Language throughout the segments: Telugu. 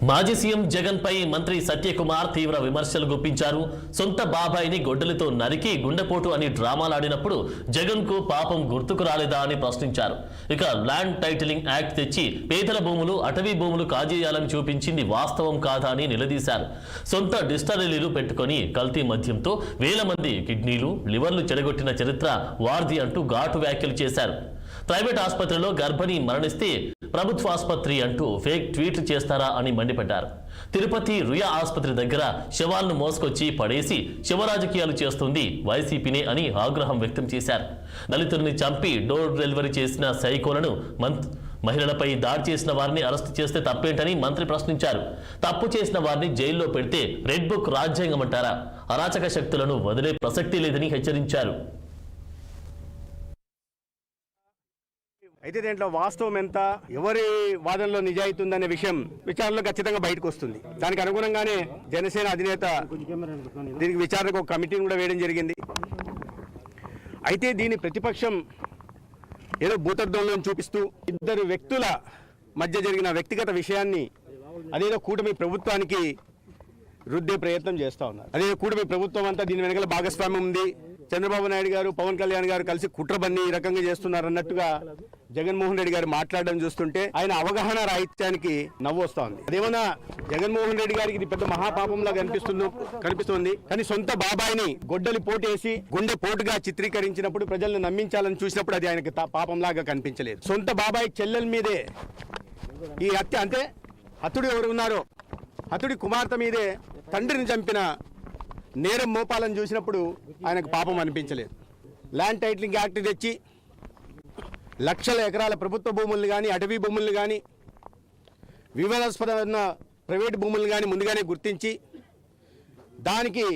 మాజీ సీఎం జగన్ పై మంత్రి సత్యకుమార్ తీవ్ర విమర్శలు గుప్పించారు. సొంత బాబాయిని గొడ్డలితో నరికి గుండెపోటు అని డ్రామాలాడినప్పుడు జగన్ కు పాపం గుర్తుకు రాలేదా అని ప్రశ్నించారు. ఇక ల్యాండ్ టైటిలింగ్ యాక్ట్ తెచ్చి పేదల భూములు, అటవీ భూములు కాజేయాలని చూపించింది వాస్తవం కాదా అని నిలదీశారు. సొంత డిస్టరీలు పెట్టుకుని కల్తీ మద్యంతో వేల మంది కిడ్నీలు, లివర్లు చెడగొట్టిన చరిత్ర వార్ది అంటూ ఘాటు వ్యాఖ్యలు చేశారు. ప్రైవేట్ ఆసుపత్రిలో గర్భిణి మరణిస్తే ప్రభుత్వ ఆసుపత్రి అంటూ ఫేక్ ట్వీట్లు చేస్తారా అని మండిపడ్డారు. తిరుపతి రుయా ఆసుపత్రి దగ్గర శవాలను మోసుకొచ్చి పడేసి శవ రాజకీయాలు చేస్తుంది వైసీపీనే అని ఆగ్రహం వ్యక్తం చేశారు. దళితుల్ని చంపి డోర్ డెలివరీ చేసిన సైకోలను మహిళలపై దాడి చేసిన వారిని అరెస్టు చేస్తే తప్పేంటని మంత్రి ప్రశ్నించారు. తప్పు చేసిన వారిని జైల్లో పెడితే రెడ్ బుక్ రాజ్యాంగం అంటారా? అరాచక శక్తులను వదిలే ప్రసక్తి లేదని హెచ్చరించారు. అయితే దీంట్లో వాస్తవం ఎంత, ఎవరి వాదనలో నిజాయితీ ఉందనే విషయం విచారణలో ఖచ్చితంగా బయటకు వస్తుంది. దానికి అనుగుణంగానే జనసేన అధినేత దీనికి విచారణకు ఒక కమిటీని కూడా వేయడం జరిగింది. అయితే దీని ప్రతిపక్షం ఏదో భూతద్దంలో చూపిస్తూ ఇద్దరు వ్యక్తుల మధ్య జరిగిన వ్యక్తిగత విషయాన్ని అదేదో కూటమి ప్రభుత్వానికి రుద్దే ప్రయత్నం చేస్తూ ఉన్నారు. అదే కూటమి ప్రభుత్వం అంతా దీని వెనకాల భాగస్వామ్యం ఉంది, చంద్రబాబు నాయుడు గారు, పవన్ కళ్యాణ్ గారు కలిసి కుట్రబన్ని ఈ రకంగా చేస్తున్నారు అన్నట్టుగా జగన్మోహన్ రెడ్డి గారు మాట్లాడడం చూస్తుంటే ఆయన అవగాహన రాహిత్యానికి నవ్వు వస్తూ ఉంది. అదేమన్నా జగన్మోహన్ రెడ్డి గారికి ఇది పెద్ద మహాపాపంలా కనిపిస్తుంది. కానీ సొంత బాబాయిని గొడ్డలి పోటేసి గుండె పోటుగా చిత్రీకరించినప్పుడు, ప్రజలను నమ్మించాలని చూసినప్పుడు అది ఆయనకి పాపంలాగా కనిపించలేదు. సొంత బాబాయి చెల్లెల మీదే ఈ హత్య, అంటే హతుడు ఎవరు ఉన్నారో హతుడి కుమార్తె మీదే తండ్రిని చంపిన నేరం మోపాలను చూసినప్పుడు ఆయనకు పాపం అనిపించలేదు. ల్యాండ్ టైటిలింగ్ యాక్ట్ తెచ్చి లక్షల ఎకరాల ప్రభుత్వ భూముల్ని కానీ, అటవీ భూముల్ని కానీ, వివాదాస్పదమైన ప్రైవేట్ భూముల్ని కానీ ముందుగానే గుర్తించి దానికి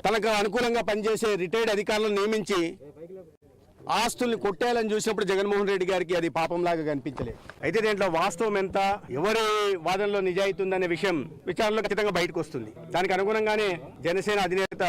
తనకు అనుకూలంగా పనిచేసే రిటైర్డ్ అధికారులను నియమించి ఆస్తుల్ని కొట్టేయాలని చూసినప్పుడు జగన్మోహన్ రెడ్డి గారికి అది పాపంలాగా కనిపించలేదు. అయితే దీంట్లో వాస్తవం ఎంత, ఎవరి వాదనలో నిజాయితీ ఉందనే విషయం విచారణలో ఖచ్చితంగా బయటకు వస్తుంది. దానికి అనుగుణంగానే జనసేన అధినేత